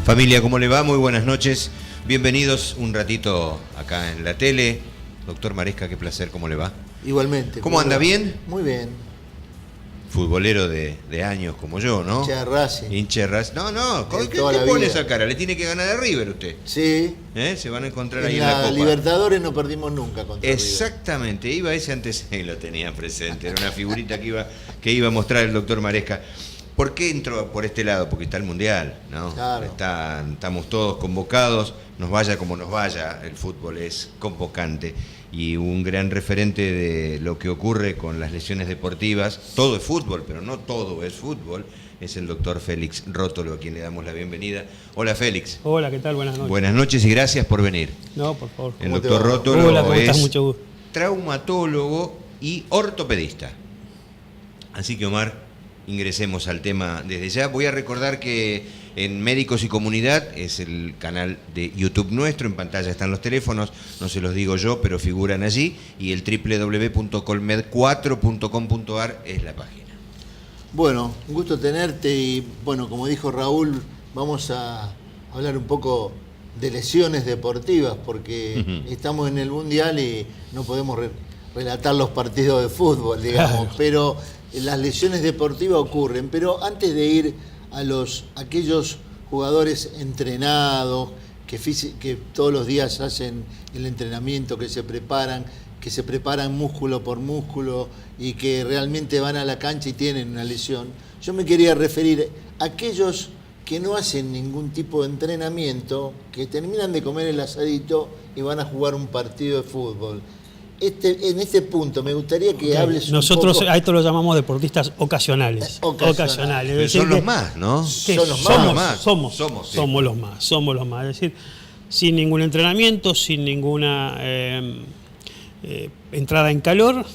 Familia, ¿cómo le va? Muy buenas noches. Bienvenidos un ratito acá en la tele. Doctor Maresca, qué placer, ¿cómo le va? Igualmente. ¿Cómo anda? ¿Bien? Muy bien. Futbolero de años como yo, ¿no? Hincha de Racing. Hincha de Racing. No, ¿qué te pone esa cara? Le tiene que ganar a River usted. Sí. Se van a encontrar ahí en la Copa. Libertadores no perdimos nunca contra Exactamente, River. Iba ese antes y lo tenía presente. Era una figurita que iba a mostrar el doctor Maresca. ¿Por qué entró por este lado? Porque está el Mundial, ¿no? Claro. Estamos todos convocados, nos vaya como nos vaya, el fútbol es convocante. Y un gran referente de lo que ocurre con las lesiones deportivas, todo es fútbol, pero no todo es fútbol, es el doctor Félix Rótolo, a quien le damos la bienvenida. Hola, Félix. Hola, ¿qué tal? Buenas noches. Buenas noches y gracias por venir. No, por favor. El doctor Rótolo Hola, ¿cómo es estás? Mucho gusto. Traumatólogo y ortopedista. Así que, Omar, ingresemos al tema desde ya. Voy a recordar que en Médicos y Comunidad es el canal de YouTube nuestro, en pantalla están los teléfonos, no se los digo yo, pero figuran allí, y el www.colmed4.com.ar es la página. Bueno, un gusto tenerte y, bueno, como dijo Raúl, vamos a hablar un poco de lesiones deportivas, porque estamos en el Mundial y no podemos relatar los partidos de fútbol, digamos, pero las lesiones deportivas ocurren. Pero antes de ir a aquellos jugadores entrenados, que todos los días hacen el entrenamiento, que se preparan músculo por músculo y que realmente van a la cancha y tienen una lesión, yo me quería referir a aquellos que no hacen ningún tipo de entrenamiento, que terminan de comer el asadito y van a jugar un partido de fútbol. En este punto me gustaría que hables Nosotros un poco. a esto lo llamamos deportistas ocasionales. Ocasionales. Pero son los más, ¿no? Son los más. Somos los más. Es decir, sin ningún entrenamiento, sin ninguna entrada en calor,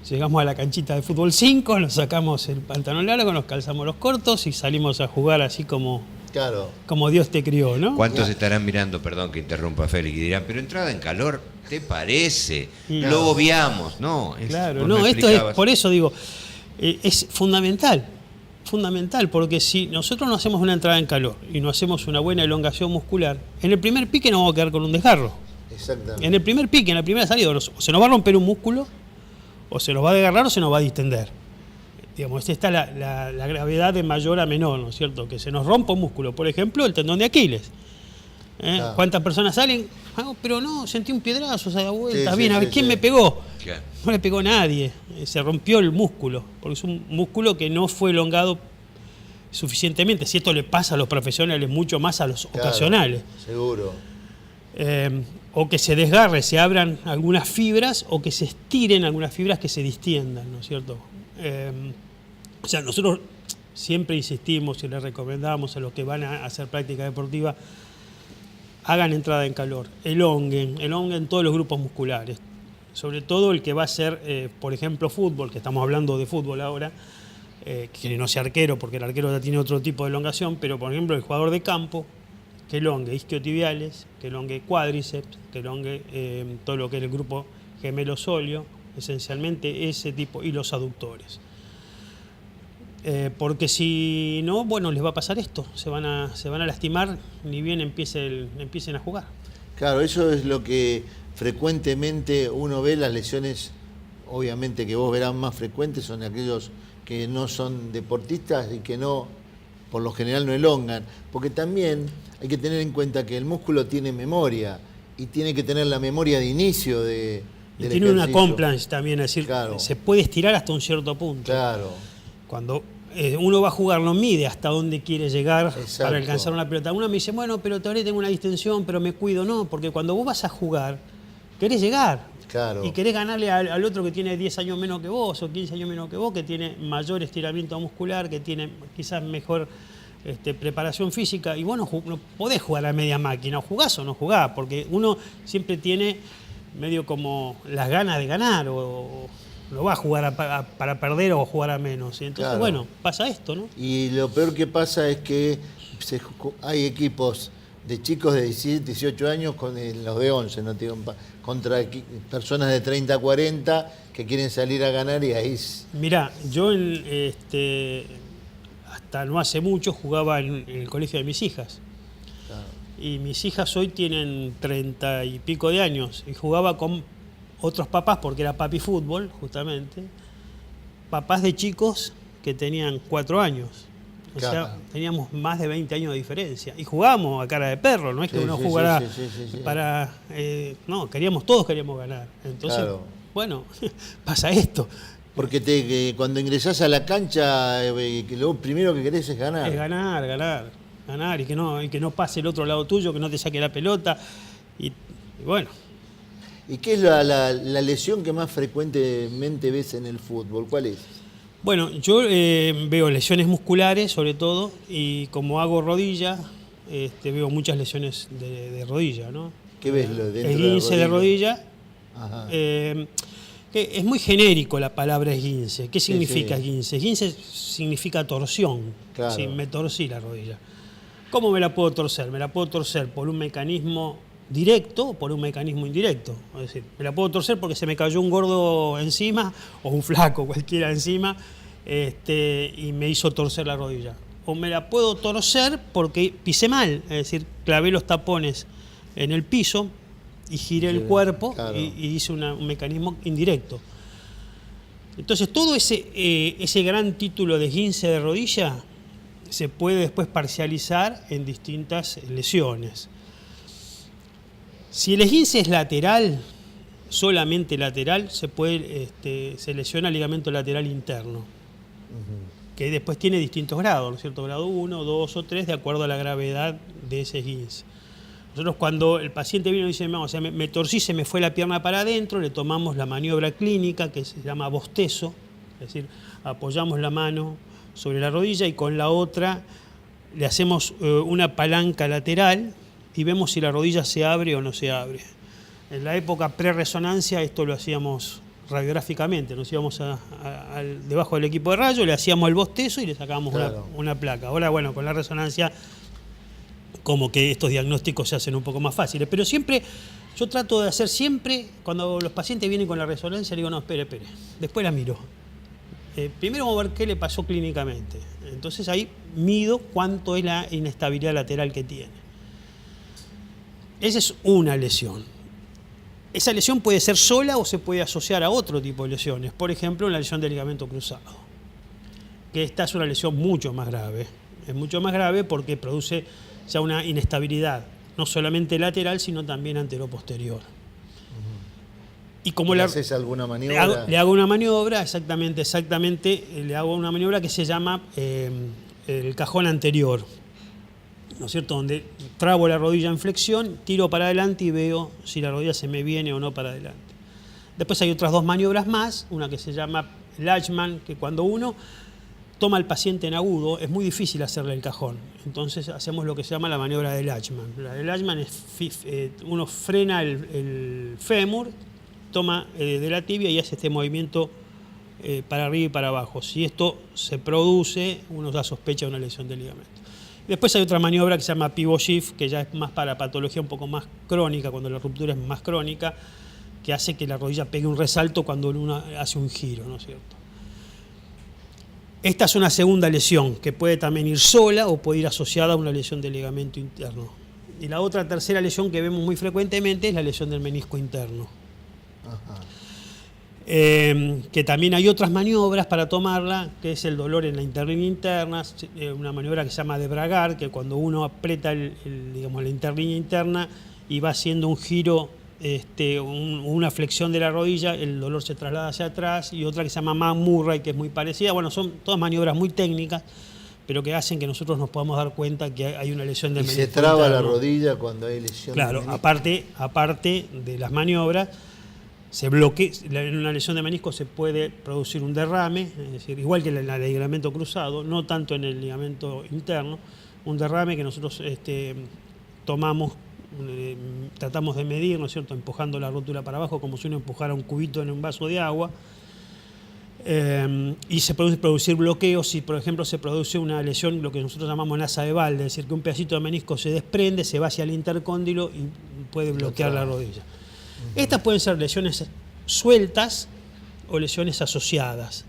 llegamos a la canchita de fútbol 5, nos sacamos el pantalón largo, nos calzamos los cortos y salimos a jugar así como Dios te crió, ¿no? ¿Cuántos estarán mirando, perdón que interrumpa Félix, y dirán, pero entrada en calor, ¿te parece? Claro. Lo obviamos, ¿no? Claro, no, esto es, por eso digo, es fundamental, porque si nosotros no hacemos una entrada en calor y no hacemos una buena elongación muscular, en el primer pique nos vamos a quedar con un desgarro. Exactamente. En el primer pique, en la primera salida, o se nos va a romper un músculo, o se nos va a desgarrar, o se nos va a distender. Digamos, esta es la gravedad de mayor a menor, ¿no es cierto? Que se nos rompa un músculo, por ejemplo, el tendón de Aquiles. Claro. ¿Cuántas personas salen? Pero no, sentí un piedrazo, se da vuelta. Sí, bien, sí, a ver, sí, ¿quién sí. me pegó? Claro. No le pegó nadie. Se rompió el músculo, porque es un músculo que no fue elongado suficientemente. Si esto le pasa a los profesionales, mucho más a los ocasionales. Seguro. O que se desgarre, se abran algunas fibras, o que se estiren algunas fibras que se distiendan, ¿no es cierto? O sea, nosotros siempre insistimos y les recomendamos a los que van a hacer práctica deportiva, hagan entrada en calor, elonguen todos los grupos musculares, sobre todo el que va a hacer, por ejemplo, fútbol, que estamos hablando de fútbol ahora, que no sea arquero, porque el arquero ya tiene otro tipo de elongación, pero por ejemplo el jugador de campo, que elongue isquiotibiales, que elongue cuádriceps, que elongue todo lo que es el grupo gemelo-sóleo, esencialmente ese tipo, y los aductores. Porque si no, bueno, les va a pasar esto, se van a lastimar ni bien empiecen a jugar. Claro, eso es lo que frecuentemente uno ve. Las lesiones, obviamente que vos verás más frecuentes, son aquellos que no son deportistas y que no, por lo general no elongan, porque también hay que tener en cuenta que el músculo tiene memoria y tiene que tener la memoria de inicio del tiene una ejercicio. compliance también, es decir, Claro. se puede estirar hasta un cierto punto. Claro. Cuando uno va a jugar, no mide hasta dónde quiere llegar. Exacto. Para alcanzar una pelota. Uno me dice, bueno, pero todavía tengo una distensión, pero me cuido. No, porque cuando vos vas a jugar, querés llegar. Claro. Y querés ganarle al otro que tiene 10 años menos que vos o 15 años menos que vos, que tiene mayor estiramiento muscular, que tiene quizás mejor preparación física. Y vos no podés jugar a media máquina, o jugás o no jugás, porque uno siempre tiene medio como las ganas de ganar, o no va a jugar para perder o jugar a menos. Y entonces, Claro. bueno, pasa esto, ¿no? Y lo peor que pasa es que hay equipos de chicos de 17, 18 años con los de 11, no te digo, contra personas de 30, 40 que quieren salir a ganar y ahí... Mirá, yo hasta no hace mucho jugaba en el colegio de mis hijas. y mis hijas hoy tienen 30 y pico de años y jugaba con otros papás porque era papi fútbol, justamente, papás de chicos que tenían 4 años. O sea, teníamos más de 20 años de diferencia. Y jugábamos a cara de perro, no es que uno jugara para... no, todos queríamos ganar. Entonces, bueno, pasa esto. Porque cuando ingresás a la cancha, lo primero que querés es ganar. Es ganar y que no pase el otro lado tuyo, que no te saque la pelota. Y bueno. ¿Y qué es la lesión que más frecuentemente ves en el fútbol? ¿Cuál es? Bueno, yo veo lesiones musculares sobre todo, y como hago rodilla, veo muchas lesiones de rodilla, ¿no? ¿Qué ves dentro de la esguince de rodilla. Ajá. Que es muy genérico la palabra esguince. ¿Qué significa esguince? Esguince significa torsión. Claro. Sí, me torcí la rodilla. ¿Cómo me la puedo torcer? Me la puedo torcer por un mecanismo directo o por un mecanismo indirecto. Es decir, me la puedo torcer porque se me cayó un gordo encima o un flaco, cualquiera encima, y me hizo torcer la rodilla. O me la puedo torcer porque pisé mal, es decir, clavé los tapones en el piso y giré el cuerpo y hice un mecanismo indirecto. Entonces todo ese gran título de esguince de rodilla se puede después parcializar en distintas lesiones. Si el esguince es lateral, solamente lateral, se lesiona el ligamento lateral interno, que después tiene distintos grados, ¿no es cierto? Grado 1, 2 o 3, de acuerdo a la gravedad de ese esguince. Nosotros cuando el paciente vino y dice, o sea, me torcí, se me fue la pierna para adentro, le tomamos la maniobra clínica que se llama bostezo, es decir, apoyamos la mano sobre la rodilla y con la otra le hacemos una palanca lateral y vemos si la rodilla se abre o no se abre. En la época pre-resonancia esto lo hacíamos radiográficamente, nos íbamos debajo del equipo de rayo, le hacíamos el bostezo y le sacábamos una placa. Ahora, bueno, con la resonancia como que estos diagnósticos se hacen un poco más fáciles, pero siempre, yo trato de hacer siempre, cuando los pacientes vienen con la resonancia, le digo, no, espere, después la miro. Primero vamos a ver qué le pasó clínicamente. Entonces ahí mido cuánto es la inestabilidad lateral que tiene. Esa es una lesión. Esa lesión puede ser sola o se puede asociar a otro tipo de lesiones. Por ejemplo, una lesión de ligamento cruzado. Que esta es una lesión mucho más grave. Es mucho más grave porque produce ya una inestabilidad, no solamente lateral, sino también anteroposterior. Y como ¿Le haces alguna maniobra? Le hago una maniobra, exactamente, le hago una maniobra que se llama el cajón anterior, ¿no es cierto? Donde trabo la rodilla en flexión, tiro para adelante y veo si la rodilla se me viene o no para adelante. Después hay otras 2 maniobras más, una que se llama Lachman, que cuando uno toma al paciente en agudo es muy difícil hacerle el cajón. Entonces hacemos lo que se llama la maniobra de Lachman. La de Lachman es, uno frena el fémur, toma de la tibia y hace este movimiento para arriba y para abajo. Si esto se produce, uno ya sospecha de una lesión del ligamento. Después hay otra maniobra que se llama pivot shift, que ya es más para patología un poco más crónica, cuando la ruptura es más crónica, que hace que la rodilla pegue un resalto cuando uno hace un giro, ¿no es cierto? Esta es una segunda lesión, que puede también ir sola o puede ir asociada a una lesión del ligamento interno. Y la otra tercera lesión que vemos muy frecuentemente es la lesión del menisco interno. Ajá. Que también hay otras maniobras para tomarla, que es el dolor en la interlínea interna, una maniobra que se llama de Bragar, que cuando uno aprieta digamos, la interlínea interna y va haciendo un giro, una flexión de la rodilla, el dolor se traslada hacia atrás, y otra que se llama McMurray, que es muy parecida. Bueno, son todas maniobras muy técnicas, pero que hacen que nosotros nos podamos dar cuenta que hay una lesión del menisco interno. ¿Y se traba la rodilla cuando hay lesión? Claro, aparte de las maniobras, se bloquea, en una lesión de menisco se puede producir un derrame, es decir, igual que en el ligamento cruzado, no tanto en el ligamento interno, un derrame que nosotros tomamos, tratamos de medir, ¿no es cierto?, empujando la rótula para abajo como si uno empujara un cubito en un vaso de agua, y se produce producir bloqueos. Si por ejemplo se produce una lesión, lo que nosotros llamamos nasa de balde, es decir, que un pedacito de menisco se desprende, se va hacia el intercóndilo y puede bloquear la rodilla. Estas pueden ser lesiones sueltas o lesiones asociadas.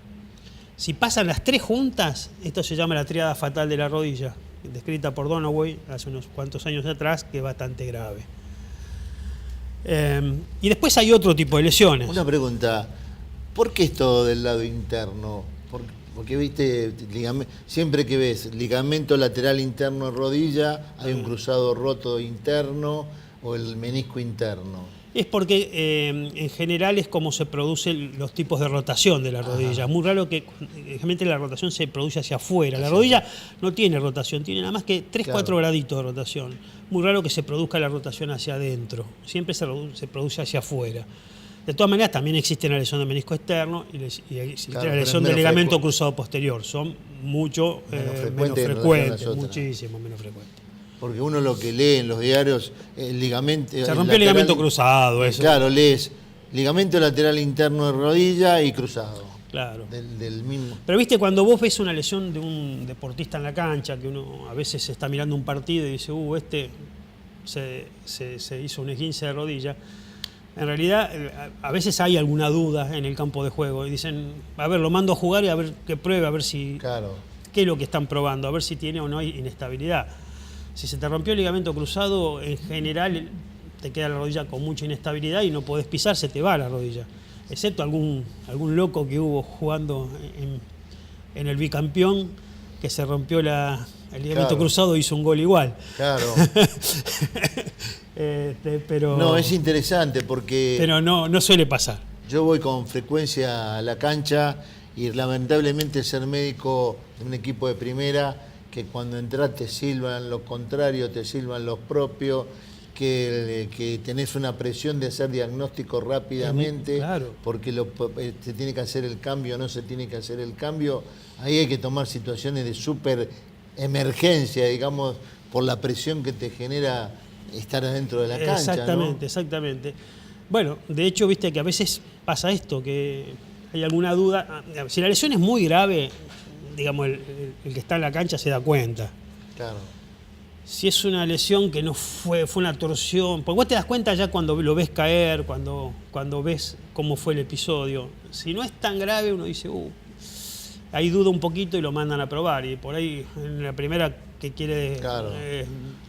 Si pasan las 3 juntas, esto se llama la tríada fatal de la rodilla. descrita por Donoway hace unos cuantos años atrás, que es bastante grave. Y después hay otro tipo de lesiones. Una pregunta, ¿por qué esto del lado interno? Porque viste, siempre que ves ligamento lateral interno de rodilla, hay un cruzado roto interno o el menisco interno. Es porque en general es como se producen los tipos de rotación de la rodilla. Muy raro que generalmente la rotación se produce hacia afuera. La rodilla no tiene rotación, tiene nada más que 3-4 graditos de rotación. Muy raro que se produzca la rotación hacia adentro. Siempre se produce hacia afuera. De todas maneras, también existe la lesión de menisco externo y existe la lesión del ligamento cruzado posterior. Son mucho menos frecuentes, muchísimo menos frecuentes. Porque uno lo que lee en los diarios, el ligamento... Se rompió el ligamento cruzado, eso. Claro, lees ligamento lateral interno de rodilla y cruzado. Claro. Del mismo. Pero viste, cuando vos ves una lesión de un deportista en la cancha, que uno a veces está mirando un partido y dice, se hizo un esguince de rodilla, en realidad a veces hay alguna duda en el campo de juego y dicen, a ver, lo mando a jugar y a ver qué pruebe, a ver si... Claro. ¿Qué es lo que están probando? A ver si tiene o no hay inestabilidad. Si se te rompió el ligamento cruzado, en general te queda la rodilla con mucha inestabilidad y no podés pisar, se te va la rodilla. Excepto algún loco que hubo jugando en el bicampeón, que se rompió el ligamento cruzado e hizo un gol igual. Claro. Pero, no, es interesante porque... Pero no suele pasar. Yo voy con frecuencia a la cancha y lamentablemente ser médico de un equipo de primera, que cuando entras te silban los contrarios, te silban los propios, que tenés una presión de hacer diagnóstico rápidamente, claro. Porque se tiene que hacer el cambio, no se tiene que hacer el cambio. Ahí hay que tomar situaciones de súper emergencia, digamos, por la presión que te genera estar adentro de la cancha. Exactamente, ¿no? Exactamente. Bueno, de hecho, viste que a veces pasa esto, que hay alguna duda. Si la lesión es muy grave, digamos, el que está en la cancha se da cuenta. Claro. Si es una lesión que no fue una torsión, porque vos te das cuenta ya cuando lo ves caer, cuando ves cómo fue el episodio. Si no es tan grave, uno dice, ahí duda un poquito y lo mandan a probar. Y por ahí, en la primera que quiere claro.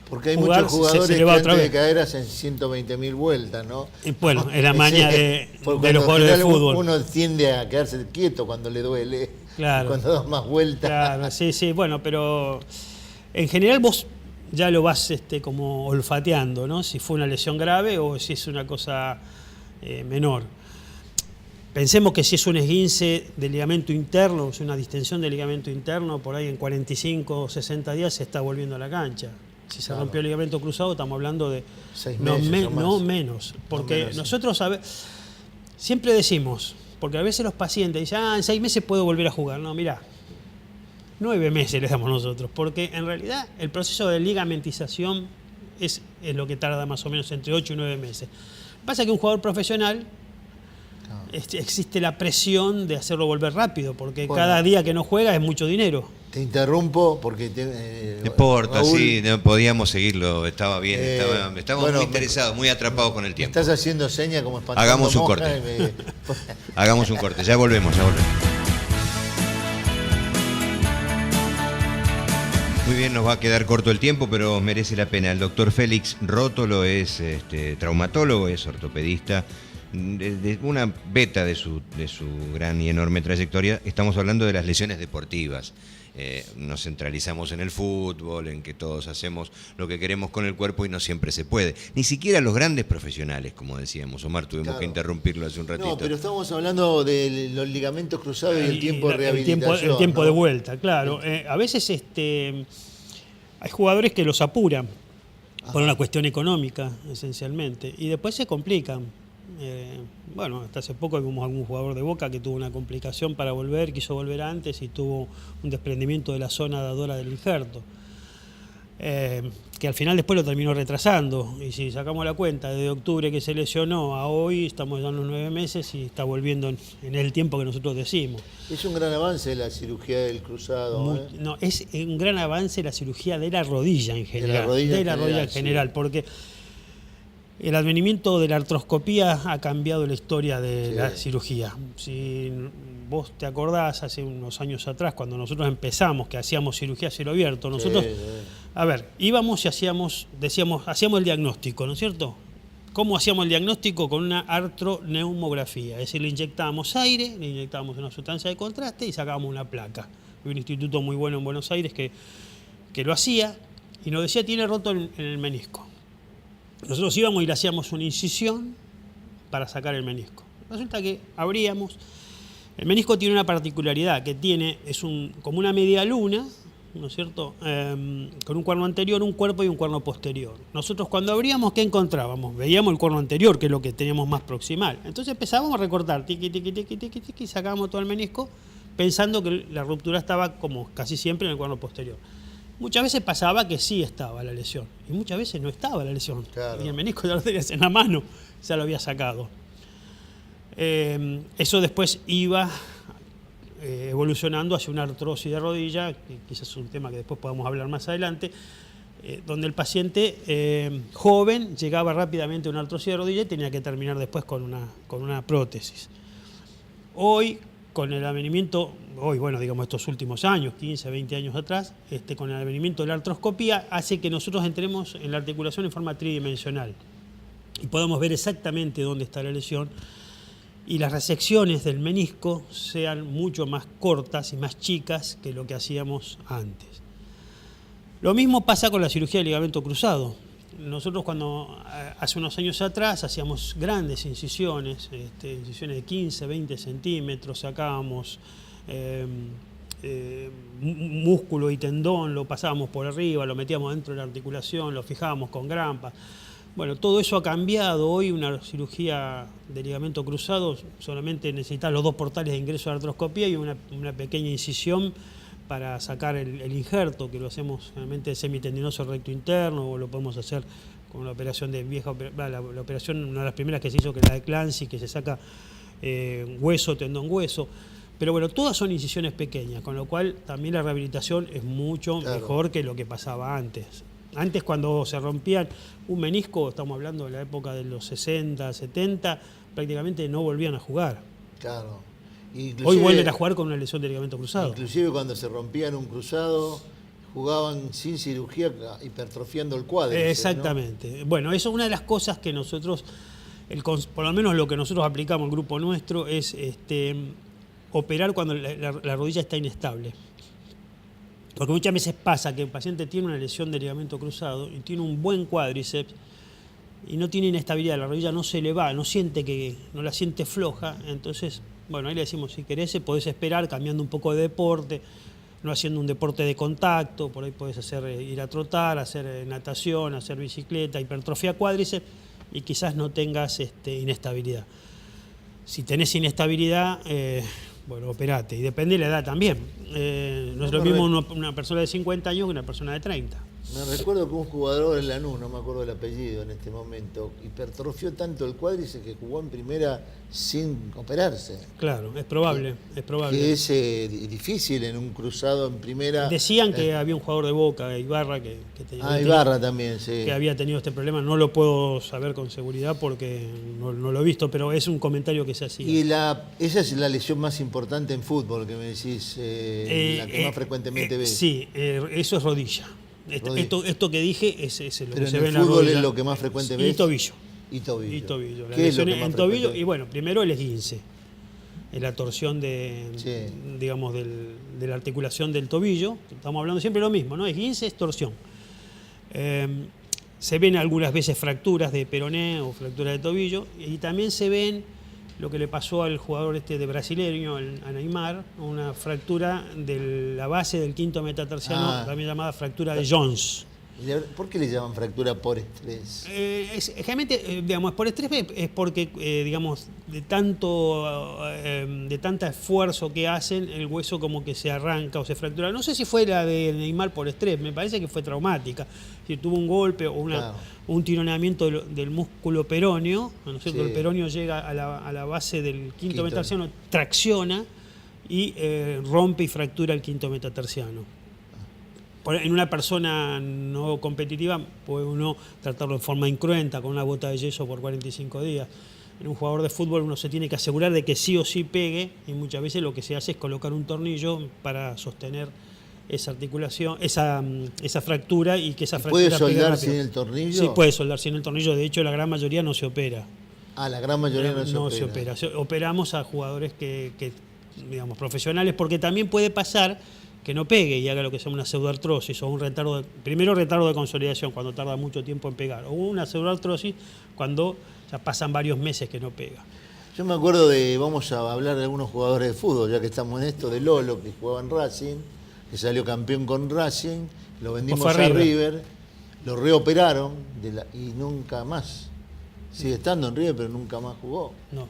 Porque hay jugar, muchos jugadores se que antes de caer hacen 120.000 vueltas, ¿no? Y bueno, es la maña de los jugadores de fútbol. Uno tiende a quedarse quieto cuando le duele, claro. Cuando da más vueltas. Claro, sí, bueno, pero en general vos ya lo vas como olfateando, ¿no? Si fue una lesión grave o si es una cosa menor. Pensemos que si es un esguince del ligamento interno, es una distensión del ligamento interno, por ahí en 45 o 60 días se está volviendo a la cancha. Si se rompió el ligamento cruzado, estamos hablando de 6 meses no menos. Porque no menos, nosotros siempre decimos, porque a veces los pacientes dicen, en 6 meses puedo volver a jugar. No, mirá, 9 meses le damos nosotros, porque en realidad el proceso de ligamentización es lo que tarda más o menos entre 8 y 9 meses. Pasa que un jugador profesional existe la presión de hacerlo volver rápido, porque cada día que no juega es mucho dinero. Te interrumpo porque... No importa, Raúl, sí, no podíamos seguirlo, estaba bien, estábamos muy interesados, muy atrapados con el tiempo. Estás haciendo señas como espantando. Hagamos un corte. Hagamos un corte, ya volvemos. Muy bien, nos va a quedar corto el tiempo, pero merece la pena. El doctor Félix Rótolo es traumatólogo, es ortopedista, de una beta de su gran y enorme trayectoria. Estamos hablando de las lesiones deportivas. Nos centralizamos en el fútbol, en que todos hacemos lo que queremos con el cuerpo y no siempre se puede. Ni siquiera los grandes profesionales, como decíamos. Omar, tuvimos que interrumpirlo hace un ratito. No, pero estamos hablando de los ligamentos cruzados y el tiempo de rehabilitación. El tiempo de vuelta, claro. A veces hay jugadores que los apuran por una cuestión económica, esencialmente, y después se complican. Bueno, hasta hace poco vimos algún jugador de Boca que tuvo una complicación para volver, quiso volver antes y tuvo un desprendimiento de la zona dadora del injerto, que al final después lo terminó retrasando. Y si sacamos la cuenta, desde octubre que se lesionó a hoy, estamos ya en los 9 meses y está volviendo en el tiempo que nosotros decimos. Es un gran avance la cirugía del cruzado. No, es un gran avance la cirugía de la rodilla en general. De la rodilla en general, porque El advenimiento de la artroscopía ha cambiado la historia de Sí. la cirugía. Si vos te acordás, hace unos años atrás, cuando nosotros empezamos, que hacíamos cirugía a cielo abierto, nosotros, a ver, íbamos y hacíamos el diagnóstico, ¿no es cierto? ¿Cómo hacíamos el diagnóstico? Con una artroneumografía, es decir, le inyectábamos aire, le inyectábamos una sustancia de contraste y sacábamos una placa. Hay un instituto muy bueno en Buenos Aires que lo hacía y nos decía, tiene roto en el menisco. Nosotros íbamos y le hacíamos una incisión para sacar el menisco. Resulta que abríamos. El menisco tiene una particularidad que como una media luna, ¿no es cierto? Con un cuerno anterior, un cuerpo y un cuerno posterior. Nosotros cuando abríamos, ¿qué encontrábamos? Veíamos el cuerno anterior, que es lo que teníamos más proximal. Entonces empezábamos a recortar, tiqui, tiqui, tiqui, tiqui, tiqui, y sacábamos todo el menisco pensando que la ruptura estaba, como casi siempre, en el cuerno posterior. Muchas veces pasaba que sí estaba la lesión y muchas veces no estaba la lesión. Claro. Y el menisco ya lo tenías en la mano, ya lo había sacado. Eso después iba evolucionando hacia una artrosis de rodilla, que quizás es un tema que después podamos hablar más adelante, donde el paciente joven llegaba rápidamente a una artrosis de rodilla y tenía que terminar después con una prótesis. Hoy, con el advenimiento, estos últimos años, 15, 20 años atrás, con el advenimiento de la artroscopía, hace que nosotros entremos en la articulación en forma tridimensional y podamos ver exactamente dónde está la lesión y las resecciones del menisco sean mucho más cortas y más chicas que lo que hacíamos antes. Lo mismo pasa con la cirugía de ligamento cruzado. Nosotros hace unos años atrás hacíamos grandes incisiones, incisiones de 15, 20 centímetros, sacábamos músculo y tendón, lo pasábamos por arriba, lo metíamos dentro de la articulación, lo fijábamos con grampas. Bueno, todo eso ha cambiado. Hoy una cirugía de ligamento cruzado solamente necesita los 2 portales de ingreso de artroscopía y una pequeña incisión para sacar el injerto, que lo hacemos realmente semitendinoso recto interno, o lo podemos hacer con la operación de la operación, una de las primeras que se hizo, que es la de Clancy, que se saca hueso, tendón, hueso. Pero bueno, todas son incisiones pequeñas, con lo cual también la rehabilitación es mucho mejor que lo que pasaba antes. Antes, cuando se rompían un menisco, estamos hablando de la época de los 60, 70, prácticamente no volvían a jugar. Claro. Hoy vuelven a jugar con una lesión de ligamento cruzado. Inclusive cuando se rompían un cruzado, jugaban sin cirugía, hipertrofiando el cuádriceps. Exactamente. ¿No? Bueno, eso es una de las cosas que nosotros, por lo menos lo que nosotros aplicamos, el grupo nuestro, es operar cuando la rodilla está inestable. Porque muchas veces pasa que el paciente tiene una lesión de ligamento cruzado y tiene un buen cuádriceps y no tiene inestabilidad, la rodilla no se le va, no la siente floja, entonces, bueno, ahí le decimos, si querés, podés esperar cambiando un poco de deporte, no haciendo un deporte de contacto, por ahí podés ir a trotar, hacer natación, hacer bicicleta, hipertrofia cuádriceps y quizás no tengas inestabilidad. Si tenés inestabilidad, operate. Y depende de la edad también. No es lo mismo una persona de 50 años que una persona de 30. Me recuerdo que un jugador en Lanús, no me acuerdo el apellido en este momento, hipertrofió tanto el cuádriceps que jugó en primera sin operarse. Claro, es probable. Que es difícil en un cruzado en primera. Decían que había un jugador de Boca, Ibarra, que Ibarra también, sí. Que había tenido este problema. No lo puedo saber con seguridad porque no lo he visto, pero es un comentario que se hacía. Y esa es la lesión más importante en fútbol, que me decís, la que más frecuentemente ves. Sí, eso es rodilla. Esto que dije es lo pero que se ve en la rodilla. ¿En el fútbol es lo que más frecuente ves? Y tobillo. Y tobillo. La ¿Qué es lo lesión que más en tobillo frecuente? y bueno, primero el esguince. La torsión de la articulación del tobillo. Estamos hablando siempre lo mismo, ¿no? Esguince es torsión. Se ven algunas veces fracturas de peroné o fracturas de tobillo y también se ven lo que le pasó al jugador de brasileño, a Neymar, una fractura de la base del quinto metatarsiano, también llamada fractura de Jones. ¿Por qué le llaman fractura por estrés? Generalmente, por estrés es porque, de tanto esfuerzo que hacen, el hueso como que se arranca o se fractura. No sé si fue la de Neymar por estrés, me parece que fue traumática. Si tuvo un golpe o un tironeamiento del músculo peroneo, ¿no es cierto? Sí. El peroneo llega a la base del quinto metatarsiano, tracciona y rompe y fractura el quinto metatarsiano. en una persona no competitiva puede uno tratarlo de forma incruenta, con una bota de yeso por 45 días. En un jugador de fútbol uno se tiene que asegurar de que sí o sí pegue, y muchas veces lo que se hace es colocar un tornillo para sostener esa articulación, esa fractura, y que esa fractura ¿Puede soldar rápido. sin el tornillo? Sí, puede soldar sin el tornillo. De hecho, la gran mayoría no se opera. Ah, la gran mayoría no se opera. Operamos a jugadores que, digamos, profesionales, porque también puede pasar que no pegue y haga lo que se llama una pseudoartrosis o un retardo, primero retardo de consolidación, cuando tarda mucho tiempo en pegar, o una pseudoartrosis cuando ya pasan varios meses que no pega. Yo me acuerdo vamos a hablar de algunos jugadores de fútbol, ya que estamos en esto, de Lolo, que jugaba en Racing, que salió campeón con Racing, lo vendimos a River, lo reoperaron y nunca más. Sigue estando en River, pero nunca más jugó. No.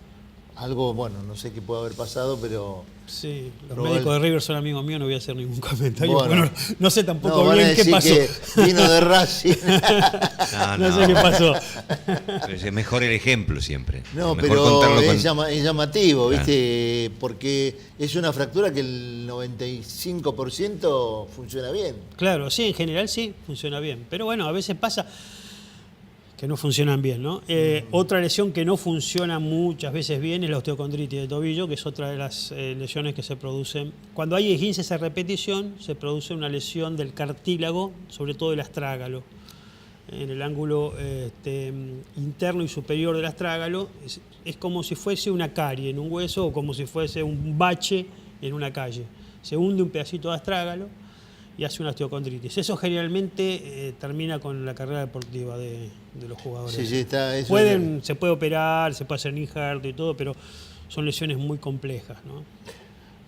Algo, bueno, no sé qué puede haber pasado, pero... Sí, los médicos de River son amigos míos, no voy a hacer ningún comentario. Bueno, no sé tampoco bien qué pasó. Que vino de Racing. No sé qué pasó. Es mejor el ejemplo siempre. No, mejor pero es con... llamativo, ¿viste? Porque es una fractura que el 95% funciona bien. Claro, sí, en general sí, funciona bien. Pero bueno, a veces pasa que no funcionan bien, ¿no? Otra lesión que no funciona muchas veces bien es la osteocondritis de tobillo, que es otra de las lesiones que se producen. Cuando hay esguinces a repetición, se produce una lesión del cartílago, sobre todo del astrágalo. En el ángulo interno y superior del astrágalo es como si fuese una carie en un hueso o como si fuese un bache en una calle. Se hunde un pedacito de astrágalo y hace una osteocondritis. Eso generalmente termina con la carrera deportiva de los jugadores. Sí, está, eso Se puede operar, se puede hacer injerto y todo, pero son lesiones muy complejas, ¿no?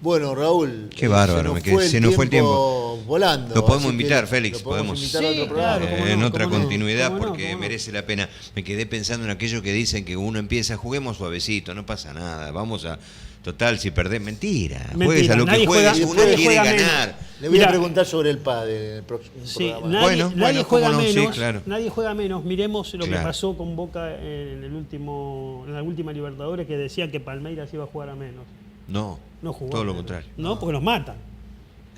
Bueno, Raúl, qué bárbaro, se nos fue el tiempo volando. Lo podemos invitar, Félix, podemos invitar a Sí, otro programa. claro, en otra continuidad, ¿Cómo no? porque merece la pena. Me quedé pensando en aquello que dicen que uno empieza, juguemos suavecito, no pasa nada, vamos a... Total, si perdés, mentira. Juegues a lo que juegues, uno quiere ganar. Le voy a preguntar sobre el pádel en el próximo programa. Nadie juega no, menos. sí, claro. Nadie juega menos. Miremos lo que Claro. pasó con Boca en la última Libertadores, que decían que Palmeiras iba a jugar a menos. No jugó todo lo menos. contrario. No, porque nos matan.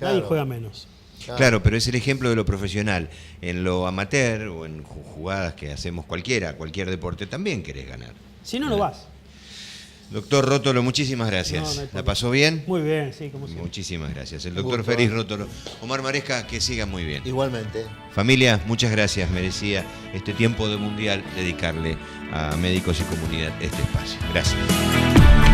Claro. Nadie juega menos. Claro, pero es el ejemplo de lo profesional. En lo amateur o en jugadas que hacemos cualquier deporte, también querés ganar. Si no, no vas. Doctor Rótolo, muchísimas gracias. No hay ¿La pasó bien? Muy bien, sí, como siempre. Muchísimas gracias. El doctor Félix Rótolo. Omar Maresca, que siga muy bien. Igualmente. Familia, muchas gracias. Merecía este tiempo de mundial dedicarle a médicos y comunidad este espacio. Gracias.